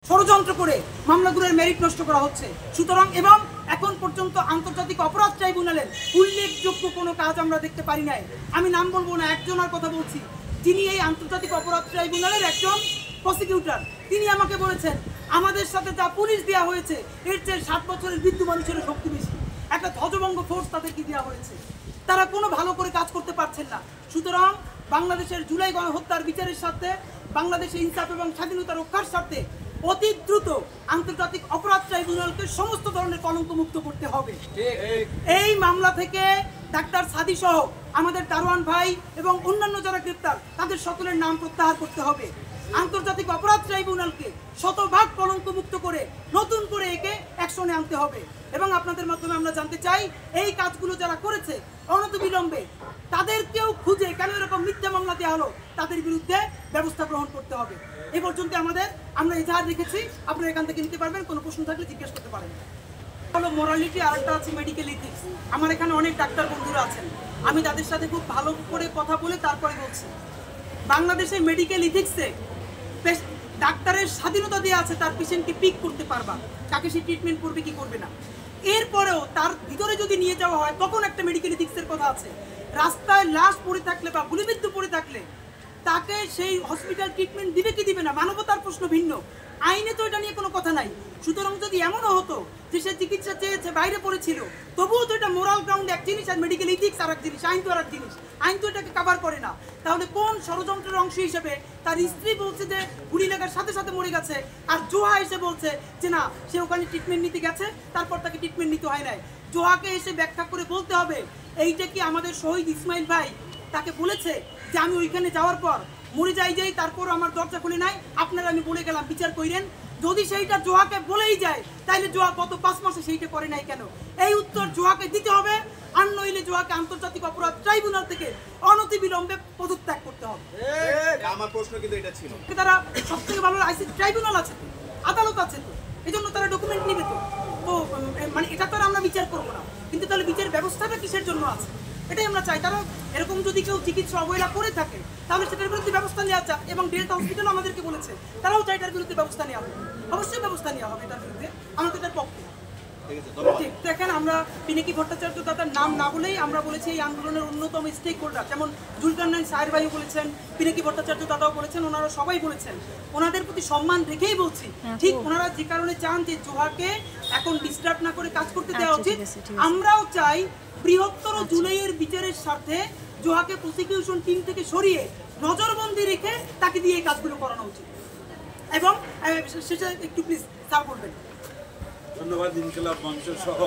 ষড়যন্ত্র করে মামলাগুলোর মেরিট নষ্ট করা হচ্ছে। সুতরাং এবং এখন পর্যন্ত আন্তর্জাতিক অপরাধ ট্রাইব্যুনালের উল্লেখযোগ্য কোনো কাজ আমরা দেখতে পারি নাই। আমি নাম বলবো না, একজনের কথা বলছি, যিনি এই আন্তর্জাতিক অপরাধ ট্রাইব্যুনালের একজন প্রসিকিউটর। তিনি আমাকে বলেছেন আমাদের সাথে যা পুলিশ দেওয়া হয়েছে এর চেয়ে 60 বছরের বৃদ্ধ মানুষের শক্তি বেশি। একটা ধ্বজভঙ্গ ফোর্স তাদেরকে দেওয়া হয়েছে, তারা কোনো ভালো করে কাজ করতে পারছেন না। সুতরাং বাংলাদেশের জুলাই গণহত্যার বিচারের সাথে বাংলাদেশের ইনসাফ এবং স্বাধীনতা রক্ষার স্বার্থে অতি দ্রুত আন্তর্জাতিক অপরাধ ট্রাইব্যুনালকে সমস্ত ধরনের কলঙ্ক মুক্ত করতে হবে। এই মামলা থেকে ডাক্তার সাদি সহ আমাদের দারোয়ান ভাই এবং অন্যান্য যারা গ্রেপ্তার তাদের সকলের নাম প্রত্যাহার করতে হবে। আন্তর্জাতিক অপরাধ ট্রাইব্যুনালকে শতভাগ কলঙ্ক মুক্ত করে নতুন করে একে অ্যাকশনে আনতে হবে। এবং আপনাদের মাধ্যমে আমরা জানতে চাই এই কাজগুলো যারা করেছে অনতিবিলম্বে তাদেরকেও খুঁজে কেন এরকম মিথ্যা মামলা দেওয়া হলো তাদের বিরুদ্ধে ব্যবস্থা গ্রহণ করতে হবে। এ পর্যন্ত আমরা এজাহার রেখেছি, আপনারা এখান থেকে নিতে পারবেন, কোনো প্রশ্ন থাকলে জিজ্ঞেস করতে পারেন। হলো মোরালিটি, আর একটা আছে মেডিকেল ইথিক্স। আমার এখানে অনেক ডাক্তার বন্ধুরা আছেন, আমি তাদের সাথে খুব ভালো করে কথা বলে তারপরে বলছি। বাংলাদেশে মেডিকেল ইথিক্সে ডাক্তারের স্বাধীনতা দেওয়া আছে, তার পেশেন্টকে পিক করতে পারবা, তাকে সে ট্রিটমেন্ট করবে কি করবে না। এরপরেও তার ভিতরে যদি নিয়ে যাওয়া হয় তখন একটা মেডিকেল ইথিক্সের কথা আছে। রাস্তায় লাশ পড়ে থাকলে বা গুলিবিদ্ধ পড়ে থাকলে তাকে সেই হসপিটাল ট্রিটমেন্ট দিবে কি দিবে না, মানবতার প্রশ্ন ভিন্ন। আইনে তো এটা নিয়ে কোনো কথা নাই। সুতরাং যদি এমনও হতো যে সে চিকিৎসা চেয়েছে, বাইরে পড়েছিল, তবুও তো এটা মোরাল গ্রাউন্ড এক জিনিস আর মেডিকেল ইথিক্স আর এক জিনিস, আইন তো আর এক জিনিস। আইন তো এটাকে কভার করে না। তাহলে কোন ষড়যন্ত্রের অংশ হিসেবে তার স্ত্রী বলছে যে গুলি লাগার সাথে সাথে মরে গেছে, আর জোহা এসে বলছে যে না সে ওখানে ট্রিটমেন্ট নিতে গেছে, তারপর তাকে ট্রিটমেন্ট নিতে হয় নাই। জোহাকে এসে ব্যাখ্যা করে বলতে হবে এইটা কি আমাদের শহীদ ইসমাইল ভাই তাকে বলেছে যে আমি ওইখানে যাওয়ার পর মরে যাই তারপর আমার দরজা খুলে নাই, আপনারা আমি বলে গেলাম বিচার কইরেন। যদি সেইটা জোহাকে বলেই যায় তাহলে জোহা গত 5 মাসে সেইটা করে নাই কেন? এই উত্তর জোহাকে দিতে হবে, আর নইলে জোহাকে আন্তর্জাতিক অপরাধ ট্রাইব্যুনাল থেকে অনতিবিলম্বে পদত্যাগ করতে হবে। আমার প্রশ্ন কিন্তু এটা ছিল, তারা সবথেকে ভালো আইসিসি ট্রাইব্যুনাল আছে তো, আদালত আছে তো, এই জন্য তারা ডকুমেন্ট নিবে তো। মানে এটা তো আমরা বিচার করবো না, কিন্তু তাহলে বিচার ব্যবস্থাটা কিসের জন্য আছে এটাই আমরা চাই। তারা এরকম যদি কেউ চিকিৎসা অবহেলা করে থাকে তাহলে সেটার বিরুদ্ধে ব্যবস্থা নেওয়া চায়, এবং ডেল্টা হসপিটাল আমাদেরকে বলেছে তারাও চাই এটার বিরুদ্ধে ব্যবস্থা নেওয়া হবে। অবশ্যই ব্যবস্থা নেওয়া হবে এটার বিরুদ্ধে, আমরা তো এটার পক্ষে। ঠিক দেখেন, আমরা পিনাকি ভট্টাচার্য দাদার নাম না বলেই আমরা বলেছি এই আন্দোলনের অন্যতম স্টেক হোল্ডার, যেমন জুলকারনাইন সাহের ভাইও বলেছেন, পিনাকি ভট্টাচার্য দাদাও বলেছেন, ওনারা সবাই বলেছেন। ওনাদের প্রতি সম্মান রেখেই বলছি, ঠিক ওনারা যে কারণে চান যে জোহাকে এখন ডিস্টার্ব না করে কাজ করতে দেওয়া উচিত, আমরাও চাই বৃহত্তর জুলাইয়ের বিচারের স্বার্থে জোহাকে প্রসিকিউশন টিম থেকে সরিয়ে নজরবন্দি রেখে তাকে দিয়ে এই কাজগুলো করানো উচিত। এবং সেটা একটু প্লিজ স্যার বলবেন। ধন্যবাদ ইনকিলাব মঞ্চ সহ